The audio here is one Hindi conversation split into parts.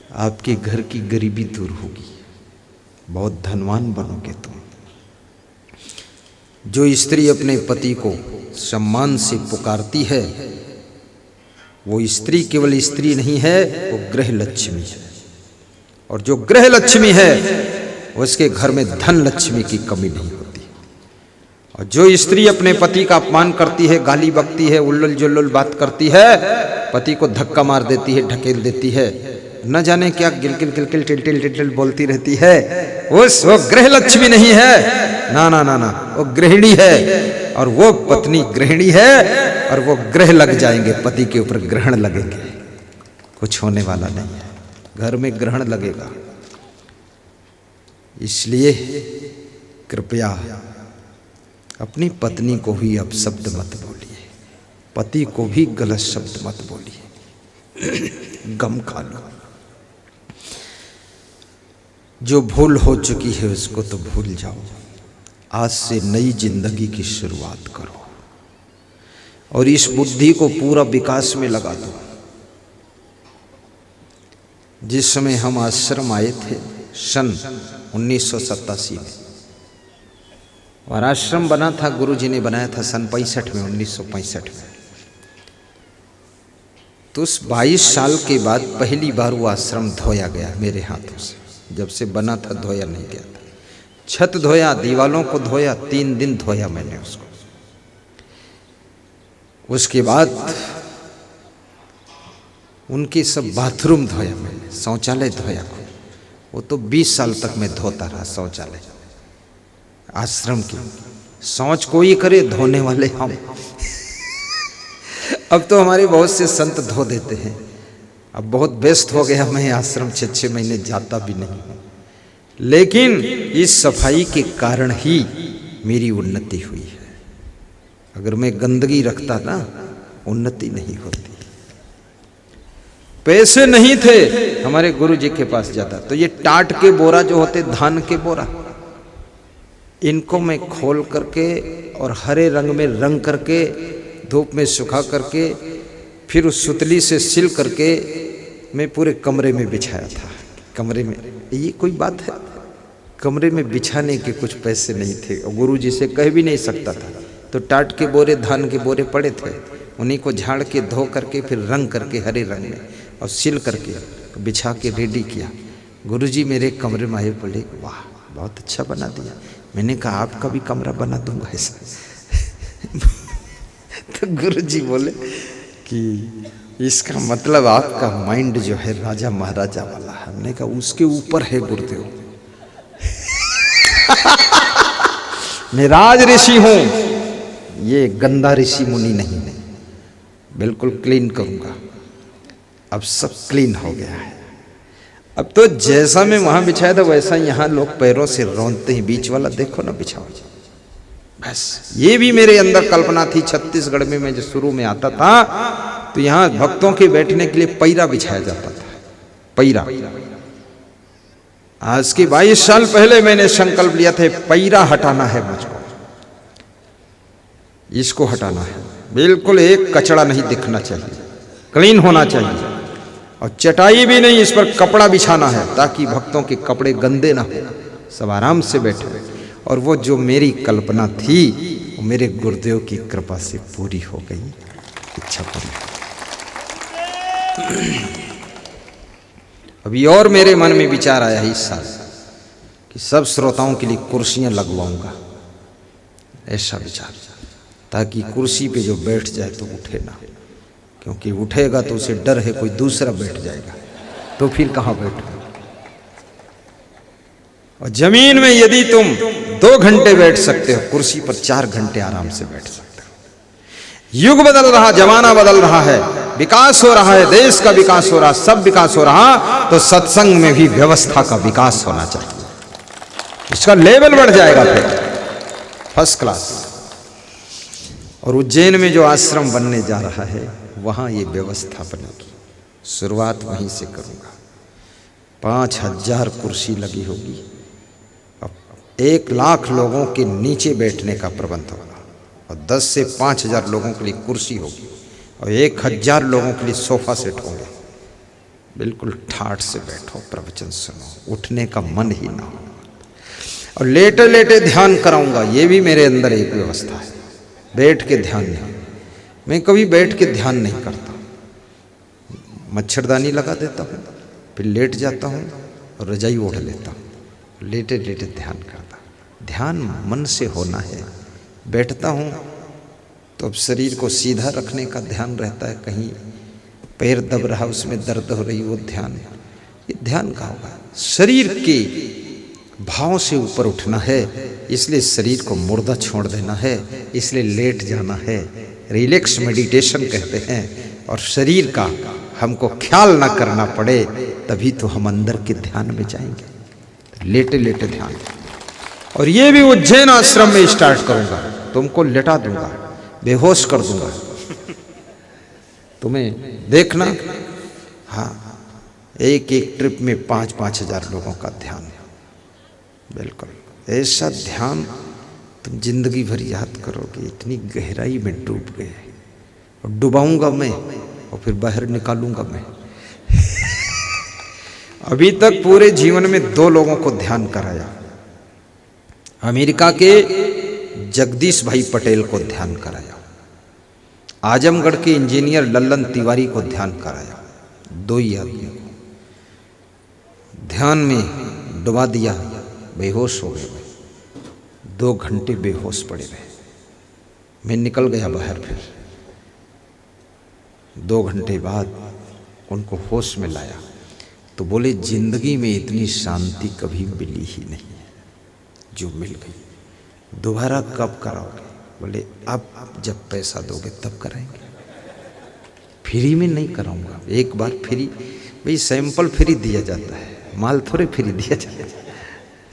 आपके घर की गरीबी दूर होगी, बहुत धनवान बनोगे तुम। जो स्त्री अपने पति को सम्मान से पुकारती है वो स्त्री केवल स्त्री नहीं है, वो गृह लक्ष्मी है। और जो गृह लक्ष्मी है उसके घर में धन लक्ष्मी की कमी नहीं होती। और जो स्त्री अपने पति का अपमान करती है, गाली बकती है, उल्लुल जुल्लुल बात करती है, पति को धक्का मार देती है, ढकेल देती है, न जाने क्या गिलगिल गिलगिल टिलटिल टिलटिल बोलती रहती है, वो गृह लक्ष्मी नहीं है। ना ना ना ना, वो गृहिणी है। और वो पत्नी गृहिणी है और वो ग्रह लग जाएंगे, पति के ऊपर ग्रहण लगेंगे, कुछ होने वाला नहीं है, घर में ग्रहण लगेगा। इसलिए कृपया अपनी पत्नी को भी अपशब्द मत बोलिए, पति को भी गलत शब्द मत बोलिए। गम खा लो। जो भूल हो चुकी है उसको तो भूल जाओ, आज से नई जिंदगी की शुरुआत करो और इस बुद्धि को पूरा विकास में लगा दो। जिस समय हम आश्रम आए थे सन 1987 में, और आश्रम बना था, गुरुजी ने बनाया था सन 65 में, 1965 में। तो उस 22 साल के बाद पहली बार वो आश्रम धोया गया मेरे हाथों से। जब से बना था धोया नहीं गया था। छत धोया, दीवालों को धोया, 3 दिन धोया मैंने उसको। उसके बाद उनके सब बाथरूम धोया मैंने, शौचालय धोया। वो तो 20 साल तक मैं धोता रहा शौचालय आश्रम की। शौच कोई करे, धोने वाले हम। अब तो हमारे बहुत से संत धो देते हैं। अब बहुत व्यस्त हो गया मैं, आश्रम 6-6 महीने जाता भी नहीं हूँ। लेकिन इस सफाई के कारण ही मेरी उन्नति हुई है। अगर मैं गंदगी रखता ना, उन्नति नहीं होती। पैसे नहीं थे हमारे गुरु जी के पास जाता तो ये टाट के बोरा जो होते, धान के बोरा, इनको मैं खोल करके और हरे रंग में रंग करके धूप में सुखा करके फिर उस सुतली से सिल करके मैं पूरे कमरे में बिछाया था। कमरे में, ये कोई बात है? कमरे में बिछाने के कुछ पैसे नहीं थे और गुरु जी से कह भी नहीं सकता था। तो टाट के बोरे, धान के बोरे पड़े थे, उन्हीं को झाड़ के धो करके फिर रंग करके हरे रंग में और सिल करके बिछा के रेडी किया। गुरु जी मेरे कमरे में आए, बोले वाह बहुत अच्छा बना दिया। मैंने कहा आपका भी कमरा बना दूंगा ऐसा। तो गुरु जी बोले कि इसका मतलब आपका माइंड जो है राजा महाराजा वाला है। हमने कहा उसके ऊपर है गुरुदेव। मैं राज ऋषि हूं, ये गंदा ऋषि मुनि नहीं। बिल्कुल क्लीन करूंगा। अब सब क्लीन हो गया है। अब तो जैसा मैं वहां बिछाया था वैसा यहाँ लोग पैरों से रौंदते हैं। बीच वाला देखो ना बिछाओ। बस ये भी मेरे अंदर कल्पना थी। छत्तीसगढ़ में मैं जो शुरू में आता था तो यहाँ भक्तों के बैठने के लिए पैरा बिछाया जाता था। पैरा। आज के 22 साल पहले मैंने संकल्प लिया था, पैरा हटाना है मुझको, इसको हटाना है। बिल्कुल एक कचड़ा नहीं दिखना चाहिए, क्लीन होना चाहिए। और चटाई भी नहीं, इस पर कपड़ा बिछाना है ताकि भक्तों के कपड़े गंदे ना हो, सब आराम से बैठे। और वो जो मेरी कल्पना थी वो मेरे गुरुदेव की कृपा से पूरी हो गई, इच्छा पूरी। अभी और मेरे मन में विचार आया है इस साल कि सब श्रोताओं के लिए कुर्सियां लगवाऊंगा, ऐसा विचार, ताकि कुर्सी पे जो बैठ जाए तो उठे ना, क्योंकि उठेगा तो उसे डर है कोई दूसरा बैठ जाएगा तो फिर कहाँ बैठे। और जमीन में यदि तुम 2 घंटे बैठ सकते हो, कुर्सी पर 4 घंटे आराम से बैठ सकते हो। युग बदल रहा, जमाना बदल रहा है, विकास हो रहा है, देश का विकास हो रहा, सब विकास हो रहा, तो सत्संग में भी व्यवस्था का विकास होना चाहिए। इसका लेवल बढ़ जाएगा फिर फर्स्ट क्लास। और उज्जैन में जो आश्रम बनने जा रहा है वहां ये व्यवस्था बनेगी। शुरुआत वहीं से करूंगा। 5000 कुर्सी लगी होगी। 1 लाख लोगों के नीचे बैठने का प्रबंध होगा और 10 से 5000 लोगों के लिए कुर्सी होगी और 1000 लोगों के लिए सोफा सेट होंगे। बिल्कुल ठाठ से बैठो, प्रवचन सुनो, उठने का मन ही ना हो। और लेटे लेटे ध्यान कराऊंगा, ये भी मेरे अंदर एक व्यवस्था है। बैठ के ध्यान नहीं, मैं कभी बैठ के ध्यान नहीं करता। मच्छरदानी लगा देता हूँ, फिर लेट जाता हूँ और रजाई ओढ़ लेता हूँ, लेटे लेटे ध्यान करता। ध्यान मन से होना है। बैठता हूँ तो अब शरीर को सीधा रखने का ध्यान रहता है, कहीं पैर दब रहा उसमें दर्द हो रही, वो ध्यान। ये ध्यान का होगा, शरीर के भाव से ऊपर उठना है, इसलिए शरीर को मुर्दा छोड़ देना है, इसलिए लेट जाना है। रिलैक्स मेडिटेशन कहते हैं। और शरीर का हमको ख्याल ना करना पड़े, तभी तो हम अंदर के ध्यान में जाएंगे। लेटे लेटे ध्यान। और ये भी उज्जैन आश्रम में स्टार्ट करूंगा। तुमको लेटा दूंगा, बेहोश कर दूंगा, तुम्हें देखना। हाँ, एक एक ट्रिप में 5-5 हजार लोगों का ध्यान। बिल्कुल ऐसा ध्यान तुम जिंदगी भर याद करोगे। इतनी गहराई में डूब गए, और डुबाऊंगा मैं और फिर बाहर निकालूंगा मैं। अभी तक पूरे जीवन में 2 लोगों को ध्यान कराया। अमेरिका के जगदीश भाई पटेल को ध्यान कराया, आजमगढ़ के इंजीनियर लल्लन तिवारी को ध्यान कराया। 2 ही आदमियों को ध्यान में डुबा दिया, बेहोश हो गए। 2 घंटे बेहोश पड़े रहे। मैं निकल गया बाहर। फिर 2 घंटे बाद उनको होश में लाया तो बोले, जिंदगी में इतनी शांति कभी मिली ही नहीं है जो मिल गई। दोबारा कब कराओगे? बोले, अब जब पैसा दोगे तब कराएंगे, फ्री में नहीं कराऊंगा। एक बार फ्री, भाई सैंपल फ्री दिया जाता है, माल थोड़े फ्री दिया जाता है।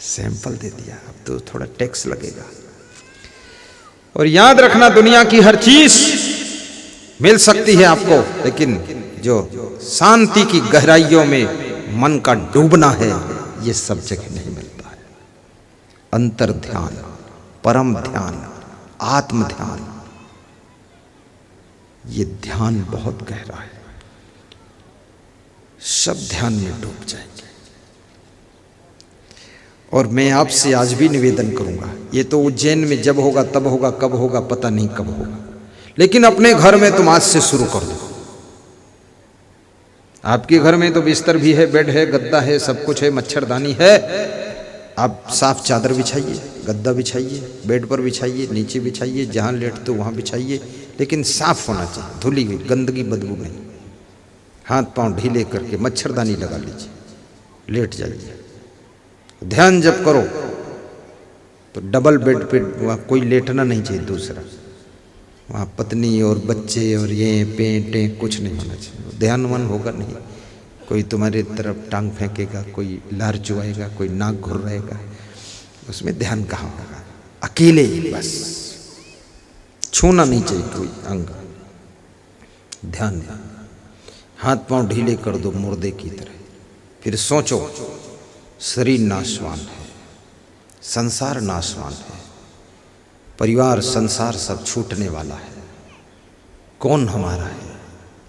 सैंपल दे दिया, अब तो थोड़ा टैक्स लगेगा। और याद रखना, दुनिया की हर चीज मिल सकती है आपको, लेकिन जो शांति की गहराइयों में मन का डूबना है, ये सब जगह नहीं मिलता है। अंतर ध्यान, परम ध्यान, आत्म ध्यान, ये ध्यान बहुत गहरा है। सब ध्यान में डूब जाएंगे। और मैं आपसे आज भी निवेदन करूंगा, ये तो उज्जैन में जब होगा तब होगा, कब होगा पता नहीं कब होगा, लेकिन अपने घर में तुम आज से शुरू कर दो। आपके घर में तो बिस्तर भी है, बेड है, गद्दा है, सब कुछ है, मच्छरदानी है। आप साफ चादर बिछाइए, गद्दा बिछाइए, बेड पर बिछाइए, नीचे बिछाइए, जहाँ लेटते हो वहाँ बिछाइए, लेकिन साफ होना चाहिए, धुली हुई, गंदगी बदबू नहीं। हाथ पांव ढीले करके मच्छरदानी लगा लीजिए, लेट जाइए। ध्यान जब करो तो डबल बेड पे वहाँ कोई लेटना नहीं चाहिए दूसरा। वहाँ पत्नी और बच्चे और ये पेंटे कुछ नहीं होना चाहिए। ध्यानवन होगा नहीं, कोई तुम्हारी तरफ टांग फेंकेगा, कोई लार चुआएगा, कोई नाक घुर्राएगा, उसमें ध्यान कहाँ होगा? अकेले ही बस, छूना नहीं चाहिए कोई अंग। ध्यान, हाथ पांव ढीले कर दो मुर्दे की तरह। फिर सोचो, शरीर नाशवान है, संसार नाशवान है, परिवार संसार सब छूटने वाला है। कौन हमारा है?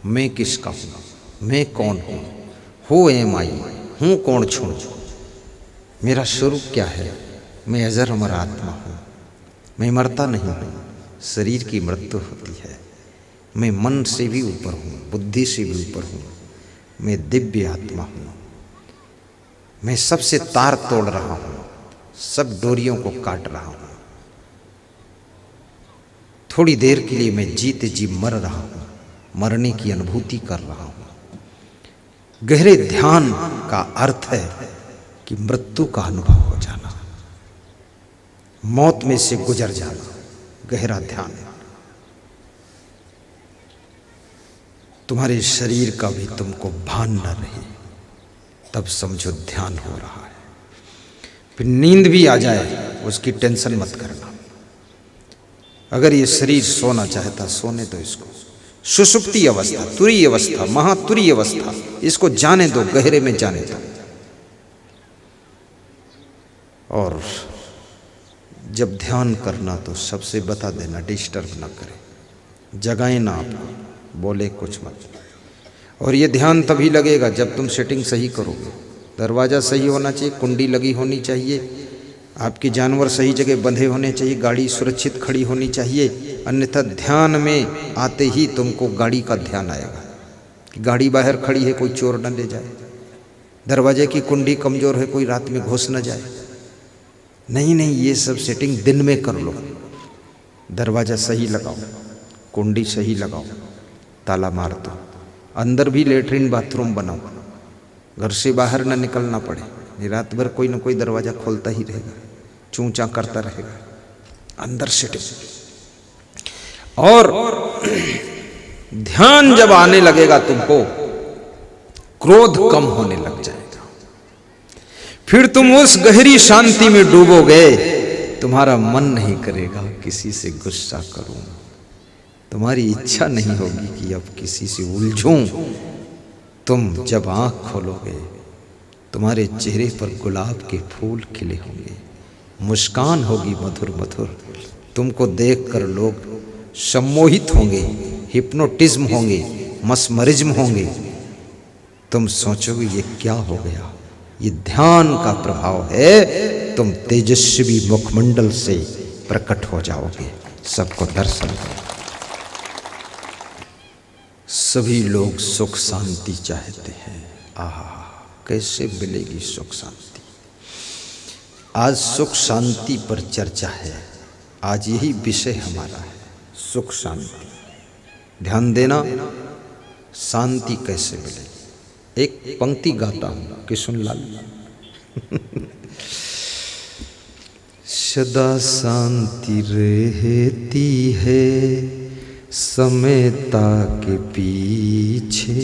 मैं किसका हूँ? मैं कौन हूँ? हु एम आई, हूँ कौन छू? मेरा स्वरूप क्या है? मैं अजर अमर आत्मा हूँ, मैं मरता नहीं हूँ, शरीर की मृत्यु होती है। मैं मन से भी ऊपर हूँ, बुद्धि से भी ऊपर हूँ, मैं दिव्य आत्मा हूँ। मैं सबसे तार तोड़ रहा हूँ, सब डोरियों को काट रहा हूँ। थोड़ी देर के लिए मैं जीते जी मर रहा हूँ, मरने की अनुभूति कर रहा हूँ। गहरे ध्यान का अर्थ है कि मृत्यु का अनुभव हो जाना, मौत में से गुजर जाना, गहरा ध्यान। तुम्हारे शरीर का भी तुमको भान न रहे, तब समझो ध्यान हो रहा है। फिर नींद भी आ जाए, उसकी टेंशन मत करना। अगर ये शरीर सोना चाहता, सोने दो इसको। सुषुप्ति अवस्था, तुरीय अवस्था, महातुरीय अवस्था, इसको जाने दो, गहरे में जाने दो। और जब ध्यान करना तो सबसे बता देना, डिस्टर्ब ना करे, जगाए ना आपको, बोले कुछ मत। और ये ध्यान तभी लगेगा जब तुम सेटिंग सही करोगे। दरवाज़ा सही होना चाहिए, कुंडी लगी होनी चाहिए, आपके जानवर सही जगह बंधे होने चाहिए, गाड़ी सुरक्षित खड़ी होनी चाहिए। अन्यथा ध्यान में आते ही तुमको गाड़ी का ध्यान आएगा कि गाड़ी बाहर खड़ी है, कोई चोर न ले जाए, दरवाजे की कुंडी कमज़ोर है, कोई रात में घुस न जाए। नहीं नहीं, ये सब सेटिंग दिन में कर लो। दरवाज़ा सही लगाओ, कुंडी सही लगाओ, ताला मार दो, अंदर भी लेटरिन बाथरूम बनाओ, घर से बाहर न निकलना पड़े। रात भर कोई ना कोई दरवाज़ा खोलता ही रहेगा, चूंचा करता रहेगा, अंदर सेटिंग। और ध्यान जब आने लगेगा तुमको, क्रोध कम होने लग जाएगा, फिर तुम उस गहरी शांति में डूबोगे। तुम्हारा मन नहीं करेगा किसी से गुस्सा करूं, तुम्हारी इच्छा नहीं होगी कि अब किसी से उलझूं। तुम जब आंख खोलोगे, तुम्हारे चेहरे पर गुलाब के फूल खिले होंगे, मुस्कान होगी मधुर मधुर। तुमको देखकर लोग सम्मोहित होंगे, हिप्नोटिज्म होंगे, मस्मरिज्म होंगे। तुम सोचोगे ये क्या हो गया, ये ध्यान का प्रभाव है। तुम तेजस्वी मुखमंडल से प्रकट हो जाओगे, सबको दर्शन दो। सभी लोग सुख शांति चाहते हैं। आहा, कैसे मिलेगी सुख शांति? आज सुख शांति पर चर्चा है, आज यही विषय हमारा है, सुख शांति। ध्यान देना, शांति कैसे मिलेगी। एक पंक्ति गाता हूं, किशुनलाल। सदा शांति रहती है समयता के पीछे,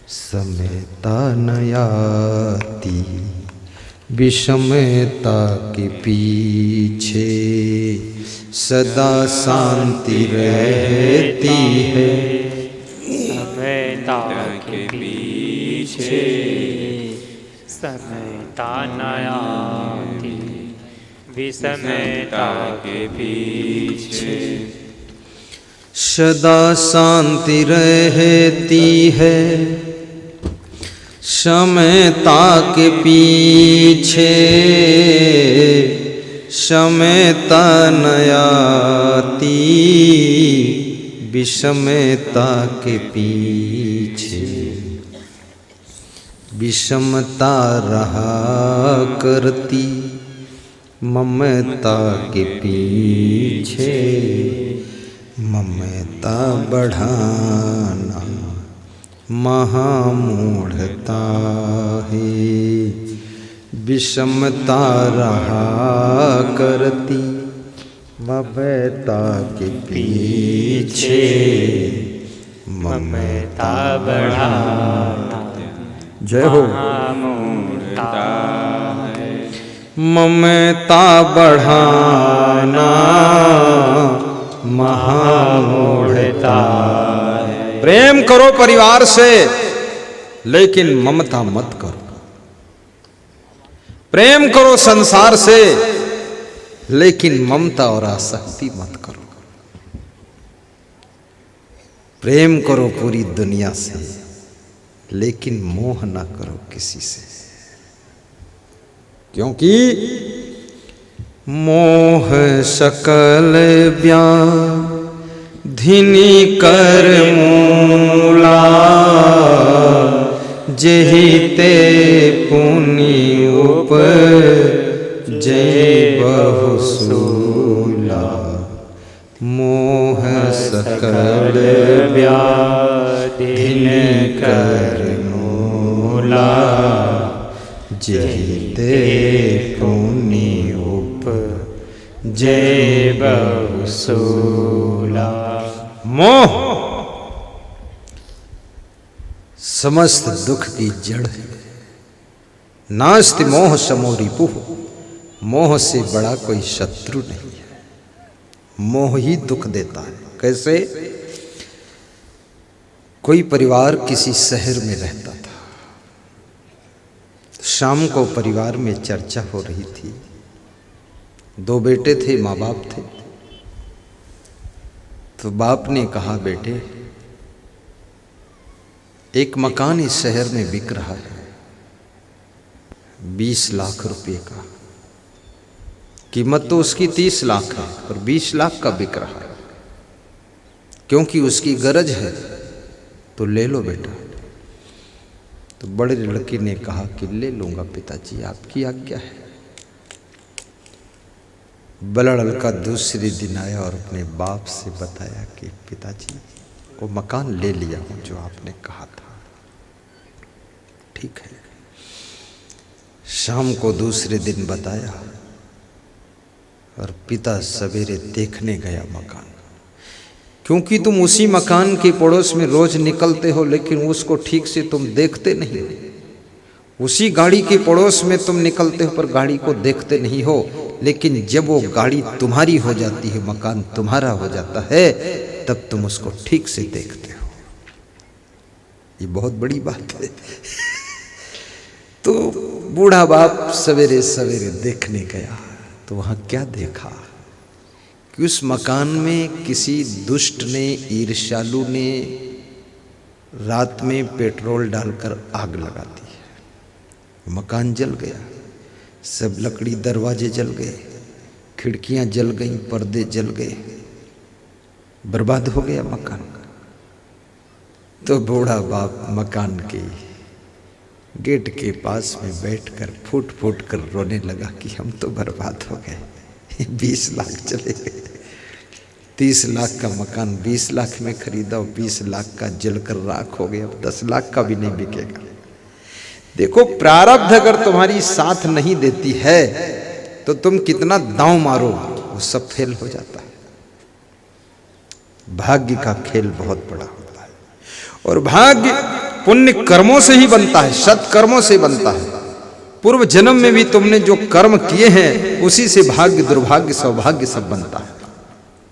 समयता न आती विषमता के पीछे। सदा शांति रहती है समयता के पीछे, समयता न आती विषमता के पीछे। सदा शांति रहती है समयता के पीछे, समयता न आती विषमता के पीछे। विषमता रहा करती ममता के पीछे, ममता बढ़ाना महामूढ़ता है। विषमता रहा करती ममता के पीछे, ममता बढ़ाना जय हो महामूढ़ता है। ममता बढ़ाना महामूढ़ता है। प्रेम करो परिवार से, लेकिन ममता मत करो। प्रेम करो संसार से, लेकिन ममता और आसक्ति मत करो। प्रेम करो पूरी दुनिया से, लेकिन मोह ना करो किसी से, क्योंकि मोह सकल व्याधिनि कर मूला, जेहि ते पुनि उपजै बहुसूला। मोह सकल व्याधिनि कर मूला, जेहि ते पुनि उपजै बहुसूला। मोह समस्त दुख की जड़ है। नास्ति मोह समो रिपुः, मोह से बड़ा कोई शत्रु नहीं है। मोह ही दुख देता है। कैसे? कोई परिवार किसी शहर में रहता था, शाम को परिवार में चर्चा हो रही थी। दो बेटे थे, माँ बाप थे। तो बाप ने कहा, बेटे एक मकान इस शहर में बिक रहा है 20 लाख रुपए का। कीमत तो उसकी 30 लाख है और 20 लाख का बिक रहा है। क्योंकि उसकी गरज है तो ले लो बेटा। तो बड़े लड़के ने कहा कि ले लूंगा पिताजी, आपकी आज्ञा है। बड़ा लड़का दूसरे दिन आया और अपने बाप से बताया कि पिताजी वो मकान ले लिया हूं जो आपने कहा था। ठीक है। शाम को दूसरे दिन बताया और पिता सवेरे देखने गया मकान। क्योंकि तुम उसी मकान के पड़ोस में रोज निकलते हो लेकिन उसको ठीक से तुम देखते नहीं। उसी गाड़ी के पड़ोस में तुम निकलते हो पर गाड़ी को देखते नहीं हो। लेकिन जब वो गाड़ी तुम्हारी हो जाती है, मकान तुम्हारा हो जाता है, तब तुम उसको ठीक से देखते हो। ये बहुत बड़ी बात है। तो बूढ़ा बाप सवेरे सवेरे देखने गया तो वहां क्या देखा कि उस मकान में किसी दुष्ट ने, ईर्ष्यालु ने रात में पेट्रोल डालकर आग लगा दी है। मकान जल गया, सब लकड़ी दरवाजे जल गए, खिड़कियां जल गई, पर्दे जल गए, बर्बाद हो गया मकान। तो बूढ़ा बाप मकान के गेट के पास में बैठकर फूट फूट कर रोने लगा कि हम तो बर्बाद हो गए। 20 लाख चले गए। 30 लाख का मकान 20 लाख में खरीदा और 20 लाख का जलकर राख हो गया। अब 10 लाख का भी नहीं बिकेगा। देखो, प्रारब्ध अगर तुम्हारी साथ नहीं देती है तो तुम कितना दांव मारो वो सब फेल हो जाता है। भाग्य का खेल बहुत बड़ा होता है और भाग्य पुण्य कर्मों से ही बनता है, सत्कर्मों से बनता है। पूर्व जन्म में भी तुमने जो कर्म किए हैं उसी से भाग्य, दुर्भाग्य, सौभाग्य सब बनता है।